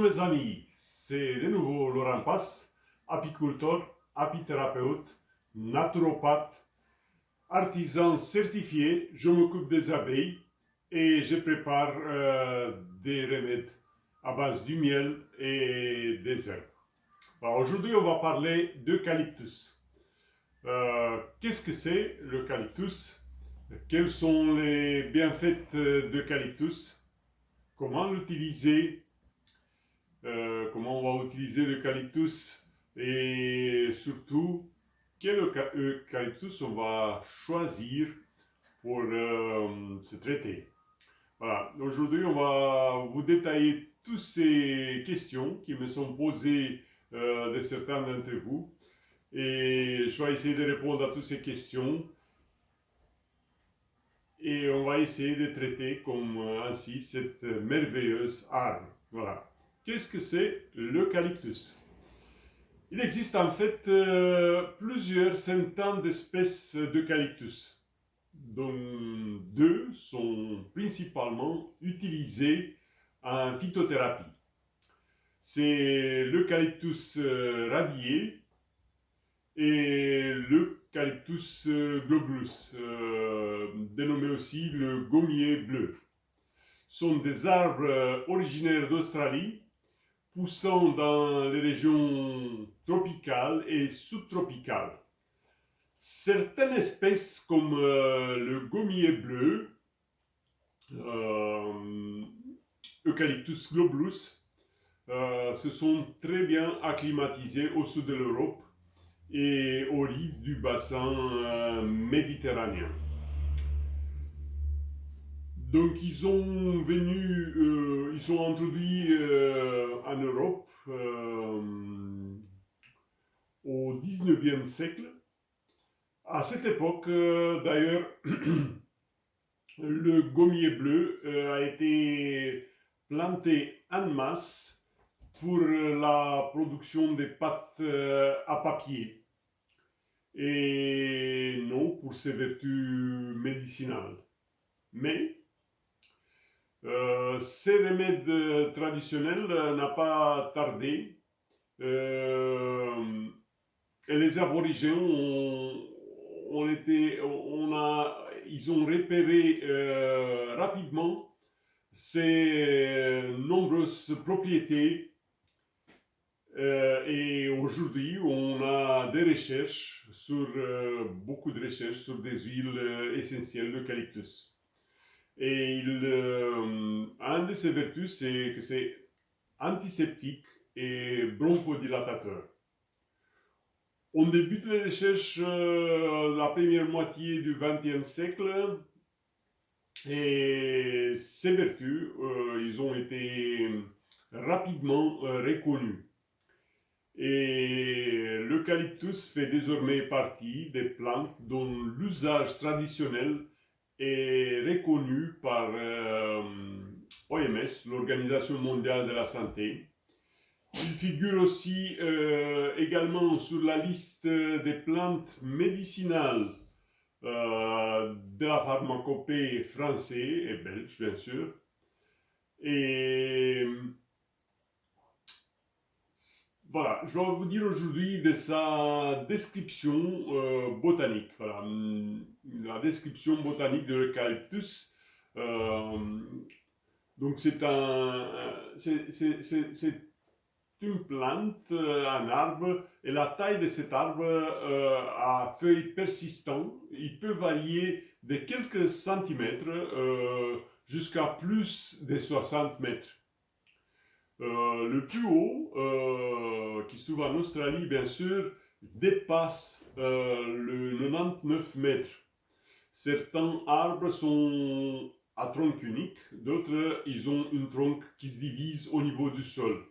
mes amis, c'est de nouveau Laurent Passe, apiculteur, apithérapeute, naturopathe, artisan certifié. Je m'occupe des abeilles et je prépare des remèdes à base du miel et des herbes. Alors aujourd'hui, on va parler d'eucalyptus. Qu'est-ce que c'est l'eucalyptus? Quels sont les bienfaits d'eucalyptus? Comment l'utiliser? Comment on va utiliser l'eucalyptus et surtout quel eucalyptus on va choisir pour se traiter. Voilà, aujourd'hui on va vous détailler toutes ces questions qui me sont posées de certains d'entre vous et je vais essayer de répondre à toutes ces questions et on va essayer de traiter comme ainsi cette merveilleuse arbre. Voilà. Qu'est-ce que c'est l'eucalyptus? Il existe en fait plusieurs centaines d'espèces d'eucalyptus, dont deux sont principalement utilisées en phytothérapie. C'est l'eucalyptus radié et l'eucalyptus globulus, dénommé aussi le gommier bleu. Ce sont des arbres originaires d'Australie, poussant dans les régions tropicales et subtropicales. Certaines espèces comme le gommier bleu, Eucalyptus globulus, se sont très bien acclimatisées au sud de l'Europe et aux rives du bassin méditerranéen. Donc ils sont introduits en Europe au 19e siècle. À cette époque, d'ailleurs, le gommier bleu a été planté en masse pour la production des pâtes à papier et non pour ses vertus médicinales. Mais ces remèdes traditionnels n'ont pas tardé et les aborigènes ils ont repéré rapidement ces nombreuses propriétés et aujourd'hui on a des recherches beaucoup de recherches sur des huiles essentielles d'eucalyptus. Et un de ses vertus, c'est que c'est antiseptique et bronchodilatateur. On débute les recherches la première moitié du XXe siècle et ces vertus, ils ont été rapidement reconnus. Et l'eucalyptus fait désormais partie des plantes dont l'usage traditionnel est reconnu par OMS, l'Organisation mondiale de la santé. Il figure aussi également sur la liste des plantes médicinales de la pharmacopée française et belge, bien sûr. Et voilà, je vais vous dire aujourd'hui de sa description botanique. Voilà, la description botanique de l'eucalyptus. Donc c'est une plante, un arbre, et la taille de cet arbre à feuilles persistantes, il peut varier de quelques centimètres jusqu'à plus de 60 mètres. Le plus haut, qui se trouve en Australie, bien sûr, dépasse le 99 mètres. Certains arbres sont à tronc unique, d'autres, ils ont une tronc qui se divise au niveau du sol.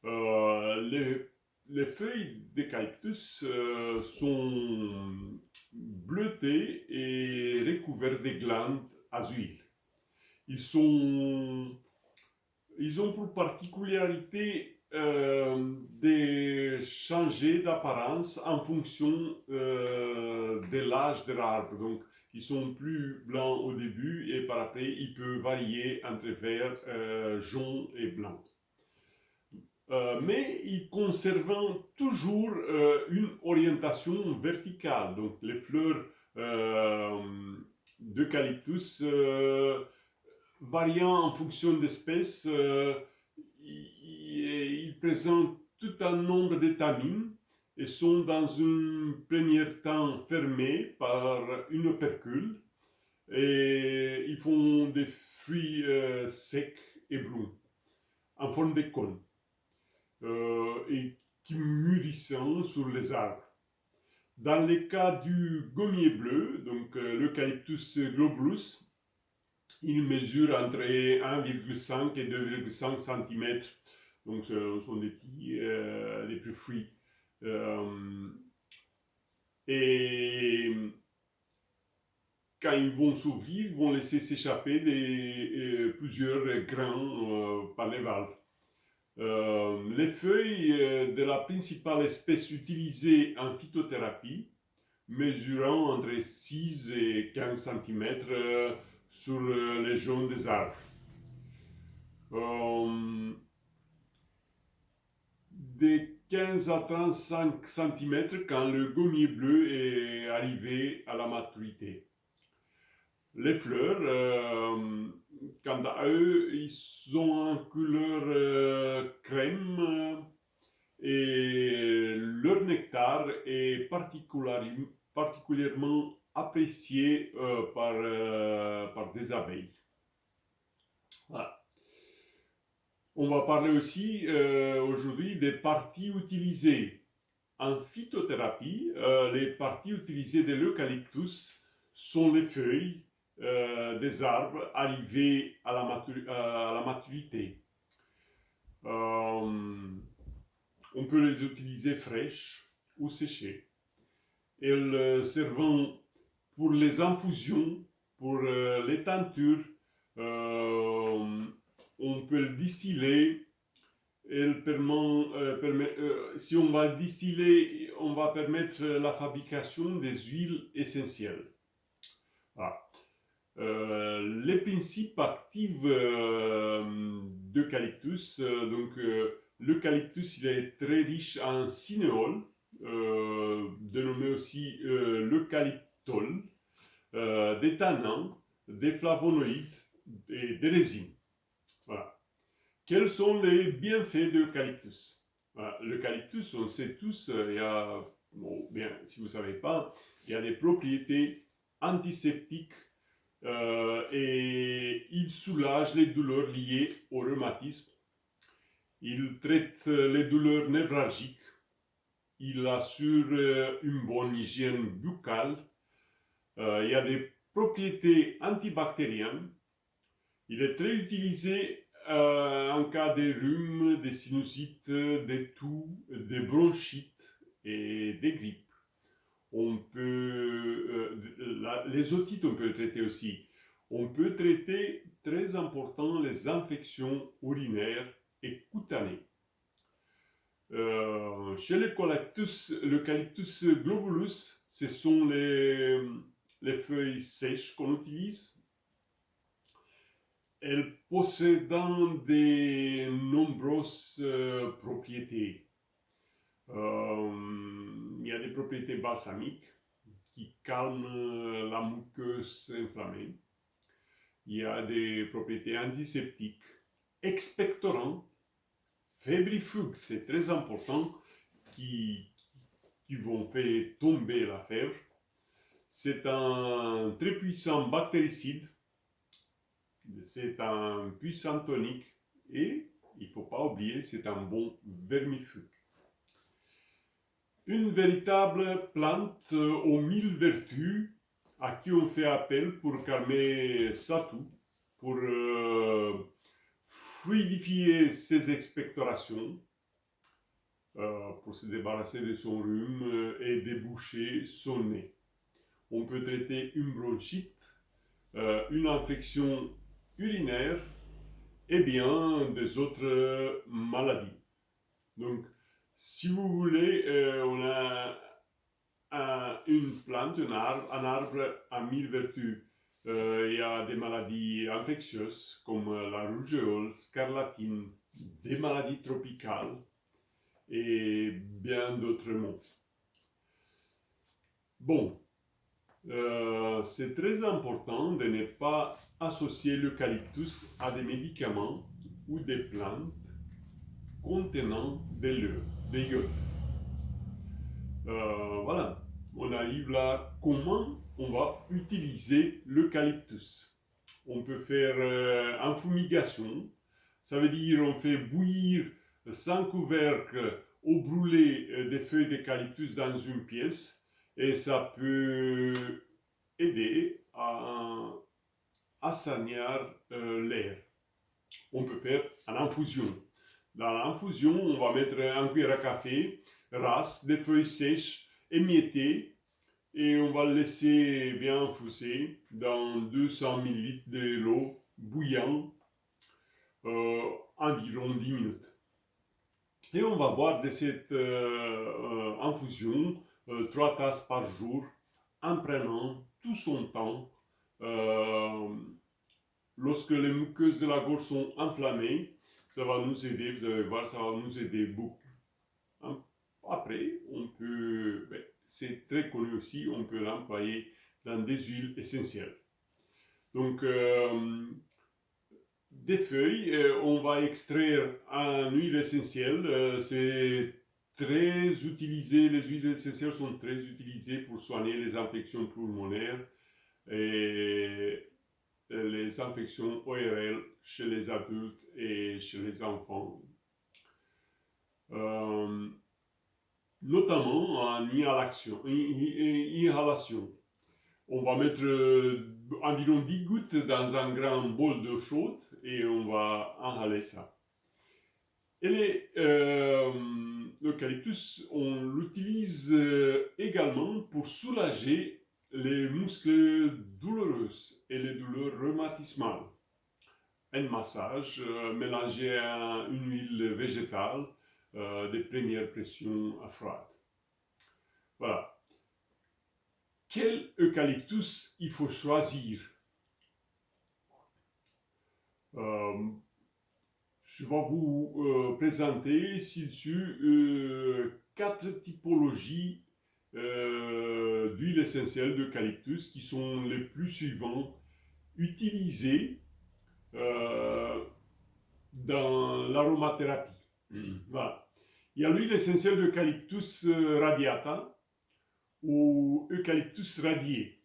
Les feuilles d'eucalyptus sont bleutées et recouvertes de glandes à huile. Ils ont pour particularité de changer d'apparence en fonction de l'âge de l'arbre. Donc, ils sont plus blancs au début et par après, ils peuvent varier entre vert, jaune et blanc. mais il conservant toujours une orientation verticale. Donc les fleurs d'eucalyptus variant en fonction d'espèces, ils présentent tout un nombre d'étamines et sont dans un premier temps fermés par une opercule et ils font des fruits secs et bruns en forme de cône et qui mûrissent sur les arbres. Dans le cas du gommier bleu, donc l'Eucalyptus globulus, il mesure entre 1,5 et 2,5 cm. Donc ce sont des petits fruits. Et quand ils vont s'ouvrir, ils vont laisser s'échapper plusieurs grains par les valves. Les feuilles de la principale espèce utilisée en phytothérapie, mesurant entre 6 et 15 cm sur les jaunes des arbres. De 15 à 35 cm quand le gommier bleu est arrivé à la maturité. Les fleurs, quant à eux, ils ont une couleur crème et leur nectar est particulièrement apprécié par des abeilles. Voilà. On va parler aussi aujourd'hui des parties utilisées. En phytothérapie, les parties utilisées de l'eucalyptus sont les feuilles des arbres arrivés à la maturité. On peut les utiliser fraîches ou séchées. Elles servent pour les infusions, pour les teintures. On peut le distiller. Si on va le distiller, on va permettre la fabrication des huiles essentielles. Voilà. Les principes actifs d'eucalyptus, l'eucalyptus il est très riche en cinéole, dénommé aussi l'eucalyptol, des tanins, des flavonoïdes et des résines. Voilà. Quels sont les bienfaits de l'eucalyptus? Voilà. L'eucalyptus, on sait tous, si vous ne savez pas, il y a des propriétés antiseptiques et il soulage les douleurs liées au rhumatisme. Il traite les douleurs névralgiques. Il assure une bonne hygiène buccale. Il y a des propriétés antibactériennes. Il est très utilisé en cas de rhume, des sinusites, des toux, des bronchites et des grippes. Les otites, on peut le traiter aussi. On peut traiter, très important, les infections urinaires et cutanées. Chez l'Eucalyptus globulus, ce sont les feuilles sèches qu'on utilise. Elles possèdent de nombreuses propriétés. Il y a des propriétés balsamiques qui calment la muqueuse inflammée. Il y a des propriétés antiseptiques, expectorants, fébrifuges, c'est très important, qui vont faire tomber la fièvre. C'est un très puissant bactéricide, c'est un puissant tonique et, il ne faut pas oublier, c'est un bon vermifuge. Une véritable plante aux 1000 vertus à qui on fait appel pour calmer sa toux, pour fluidifier ses expectorations, pour se débarrasser de son rhume et déboucher son nez. On peut traiter une bronchite, une infection urinaire et bien des autres maladies. Donc, si vous voulez, on a une plante, un arbre à 1000 vertus. Il y a des maladies infectieuses comme la rougeole, scarlatine, des maladies tropicales et bien d'autres mots. Bon, c'est très important de ne pas associer l'eucalyptus à des médicaments ou des plantes contenant des iode. Voilà, on arrive là, comment on va utiliser l'eucalyptus. On peut faire en fumigation, ça veut dire on fait bouillir sans couvercle ou brûler des feuilles d'eucalyptus dans une pièce et ça peut aider à assainir l'air. On peut faire en infusion. Dans l'infusion, on va mettre un cuillère à café, rase, des feuilles sèches, émiettées, et on va le laisser bien infuser dans 200 ml de l'eau bouillante, environ 10 minutes. Et on va boire de cette infusion 3 tasses par jour, en prenant tout son temps. Lorsque les muqueuses de la gorge sont enflammées, ça va nous aider, vous allez voir, ça va nous aider beaucoup. Après, on peut, c'est très connu aussi, on peut l'employer dans des huiles essentielles. Donc, des feuilles, on va extraire en huile essentielle. C'est très utilisé, les huiles essentielles sont très utilisées pour soigner les infections pulmonaires et les infections ORL chez les adultes et chez les enfants. Notamment en inhalation. On va mettre environ 10 gouttes dans un grand bol d'eau chaude et on va inhaler ça. Et l'eucalyptus, on l'utilise également pour soulager les muscles douloureux et les douleurs rhumatismales. Un massage mélangé à une huile végétale de première pression à froide. Voilà. Quel eucalyptus il faut choisir? Je vais vous présenter ici 4 typologies d'huile essentielle d'eucalyptus qui sont les plus suivantes utilisées dans l'aromathérapie. Voilà. Il y a l'huile essentielle d'eucalyptus radiata ou eucalyptus radié.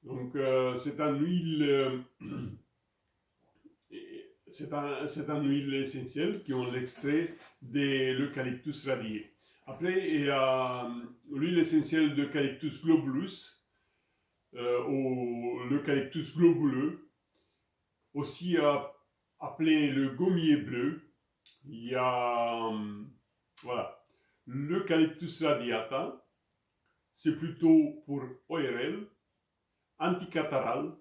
Donc, c'est une huile, essentielle qui ont l'extrait de l'eucalyptus radié. Après, il y a l'huile essentielle d'eucalyptus globulus ou l'eucalyptus globuleux, aussi appelé le gommier bleu. Il y a voilà, l'eucalyptus radiata, c'est plutôt pour ORL, anticataral,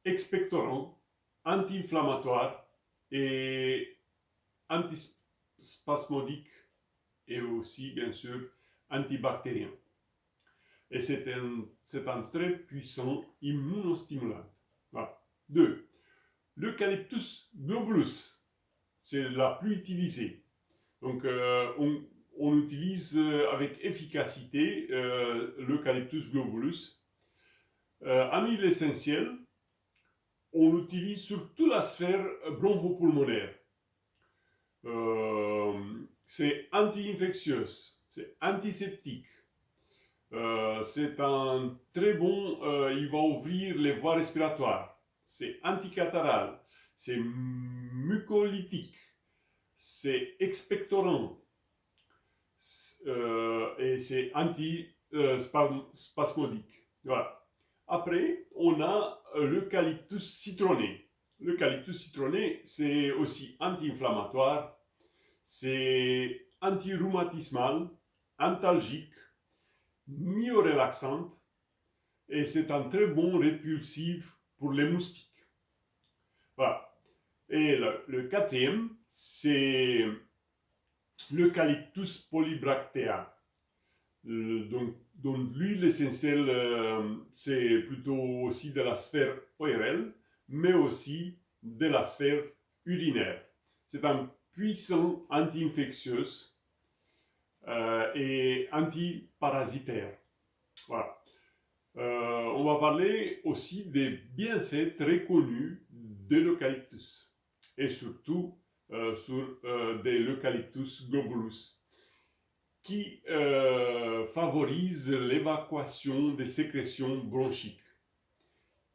expectorant, anti-inflammatoire et antispasmodique et aussi bien sûr antibactérien. Et c'est un très puissant immunostimulant. Voilà. 2. L'eucalyptus globulus, c'est la plus utilisée. Donc on utilise avec efficacité l'eucalyptus globulus. En huile essentielle, on l'utilise sur toute la sphère bronchopulmonaire. C'est anti-infectieuse, c'est antiseptique. C'est un très bon, il va ouvrir les voies respiratoires. C'est anticataral, c'est mucolytique, c'est expectorant et c'est anti-spasmodique. Voilà. Après, on a l'eucalyptus citronné. L'eucalyptus citronné, c'est aussi anti-inflammatoire, c'est anti-rhumatismal, antalgique, myorelaxante et c'est un très bon répulsif pour les moustiques. Voilà. Et le quatrième, c'est l'eucalyptus polybractea. Donc l'huile essentielle, c'est plutôt aussi de la sphère ORL, mais aussi de la sphère urinaire. C'est un puissant anti-infectieux et antiparasitaire. Voilà. On va parler aussi des bienfaits très connus de l'eucalyptus et surtout de l'Eucalyptus globulus qui favorise l'évacuation des sécrétions bronchiques,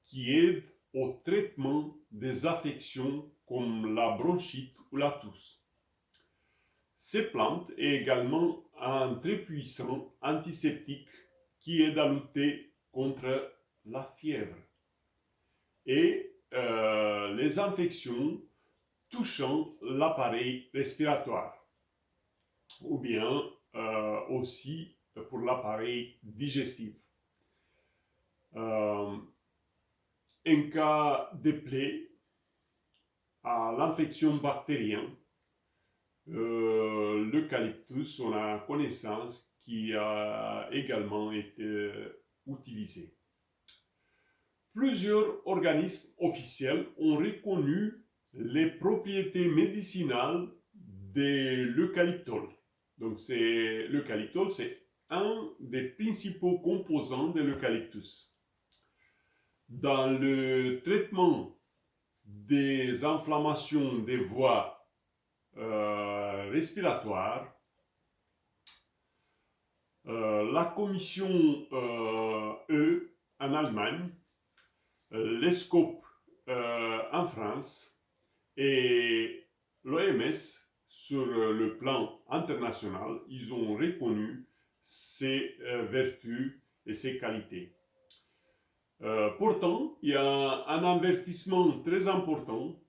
qui aide au traitement des affections comme la bronchite ou la toux. Ces plantes est également un très puissant antiseptique qui aide à lutter contre la fièvre et les infections touchant l'appareil respiratoire ou bien aussi pour l'appareil digestif. En cas de plaie à l'infection bactérienne, l'eucalyptus, on a connaissance qui a également été utilisé. Plusieurs organismes officiels ont reconnu les propriétés médicinales de l'eucalyptol. Donc l'eucalyptol, c'est un des principaux composants de l'eucalyptus. Dans le traitement des inflammations des voies respiratoires, la commission E en Allemagne, l'ESCOP en France et l'OMS sur le plan international, ils ont reconnu ses vertus et ses qualités. Pourtant, il y a un avertissement très important.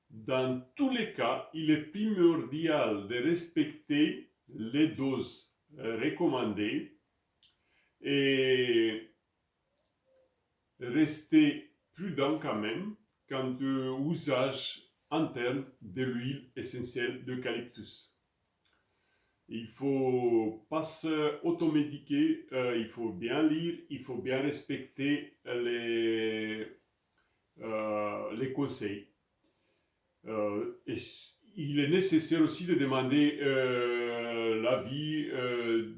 Dans tous les cas, il est primordial de respecter les doses recommandées et rester prudent quand même quant au usage interne de l'huile essentielle d'eucalyptus. Il ne faut pas s'automédiquer, il faut bien lire, il faut bien respecter les conseils. Et il est nécessaire aussi de demander l'avis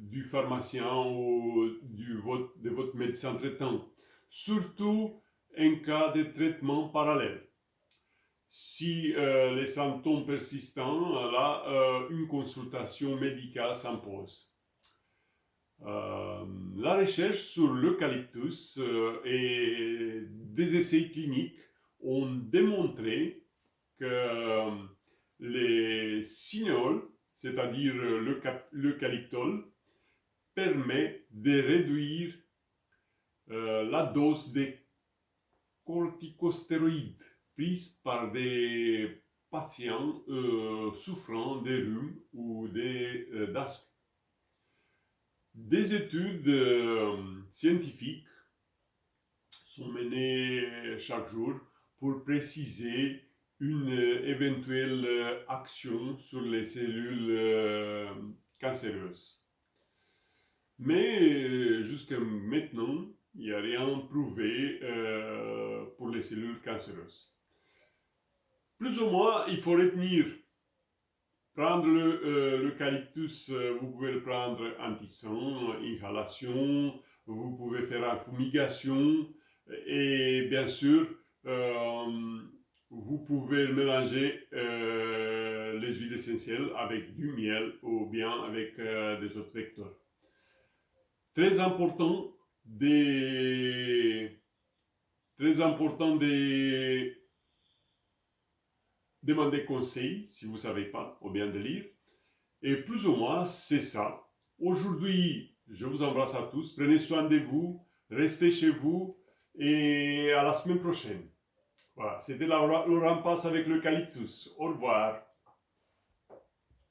du pharmacien ou de votre médecin traitant, surtout en cas de traitement parallèle. Si les symptômes persistants, là, une consultation médicale s'impose. La recherche sur l'eucalyptus et des essais cliniques ont démontré que les signols, c'est-à-dire l'eucalyptol, permet de réduire la dose des corticostéroïdes prises par des patients souffrant de rhume ou d'asthme. Des études scientifiques sont menées chaque jour pour préciser une éventuelle action sur les cellules cancéreuses. Mais jusqu'à maintenant, il n'y a rien prouvé pour les cellules cancéreuses. Plus ou moins, il faut retenir, prendre l'eucalyptus, vous pouvez le prendre en tissant, inhalation, vous pouvez faire en fumigation et bien sûr, vous pouvez mélanger les huiles essentielles avec du miel ou bien avec des autres vecteurs. Très important de demander conseil si vous ne savez pas ou bien de lire. Et plus ou moins, c'est ça. Aujourd'hui, je vous embrasse à tous. Prenez soin de vous, restez chez vous et à la semaine prochaine. Voilà, c'était Laurent Passe avec l'eucalyptus. Au revoir.